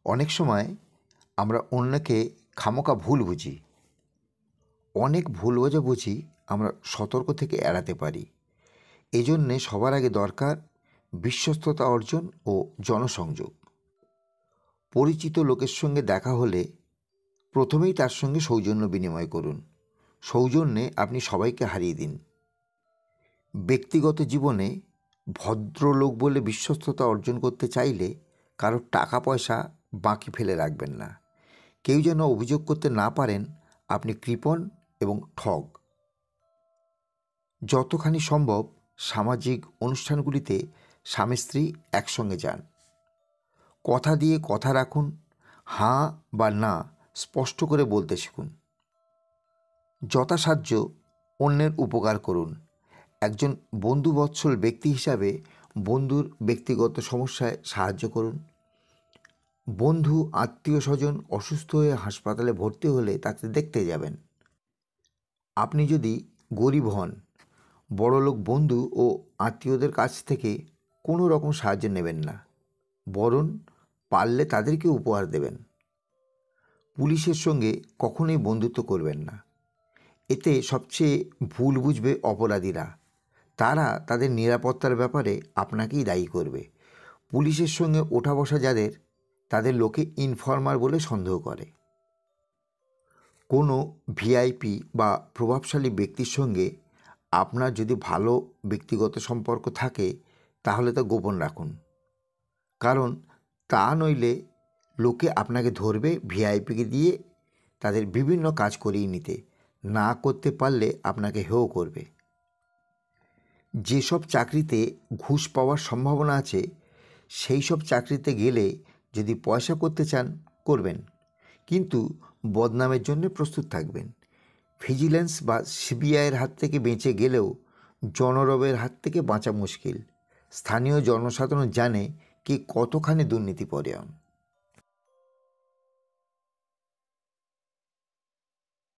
অনেক সময় আমরা অন্যকে খামোকা ভুল বুঝি। অনেক ভুল বোঝাবুঝি আমরা সতর্ক থেকে এড়াতে পারি। এজন্যে সবার আগে দরকার বিশ্বস্ততা অর্জন ও জনসংযোগ। পরিচিত লোকের সঙ্গে দেখা হলে প্রথমেই তার সঙ্গে সৌজন্য বিনিময় করুন। সৌজন্যে আপনি সবাইকে হারিয়ে দিন। ব্যক্তিগত জীবনে ভদ্রলোক বলে বিশ্বস্ততা অর্জন করতে চাইলে কারোর টাকা পয়সা বাকি ফেলে রাখবেন না। কেউ যেন অভিযোগ করতে না পারেন আপনি কৃপণ এবং ঠগ। যতখানি সম্ভব সামাজিক অনুষ্ঠানগুলিতে স্বামী স্ত্রী একসঙ্গে যান। কথা দিয়ে কথা রাখুন। হাঁ বা না স্পষ্ট করে বলতে শিখুন। যথাসাধ্য অন্যের উপকার করুন। একজন বন্ধুবৎসল ব্যক্তি হিসাবে বন্ধুর ব্যক্তিগত সমস্যায় সাহায্য করুন। বন্ধু আত্মীয় স্বজন অসুস্থ হয়ে হাসপাতালে ভর্তি হলে তাকে দেখতে যাবেন। আপনি যদি গরিব হন, বড়লোক বন্ধু ও আত্মীয়দের কাছ থেকে কোনো রকম সাহায্য নেবেন না, বরং পারলে তাদেরকে উপহার দেবেন। পুলিশের সঙ্গে কখনোই বন্ধুত্ব করবেন না। এতে সবচেয়ে ভুল বুঝবে অপরাধীরা। তারা তাদের নিরাপত্তার ব্যাপারে আপনাকেই দায়ী করবে। পুলিশের সঙ্গে ওঠা বসা যাদের, তাদের লোকে ইনফর্মার বলে সন্দেহ করে। কোনো ভিআইপি বা প্রভাবশালী ব্যক্তির সঙ্গে আপনার যদি ভালো ব্যক্তিগত সম্পর্ক থাকে তাহলে তা গোপন রাখুন, কারণ তা নইলে লোকে আপনাকে ধরবে ভিআইপিকে দিয়ে তাদের বিভিন্ন কাজ করিয়ে নিতে। না করতে পারলে আপনাকে হেয় করবে। যেসব চাকরিতে ঘুষ পাওয়ার সম্ভাবনা আছে সেই সব চাকরিতে গেলে যদি পয়সা করতে চান করবেন, কিন্তু বদনামের জন্য প্রস্তুত থাকবেন। ভিজিল্যান্স বা সিবিআইয়ের হাত থেকে বেঁচে গেলেও জনরবের হাত থেকে বাঁচা মুশকিল। স্থানীয় জনসাধারণ জানে কে কতখানি দুর্নীতিপরায়ণ।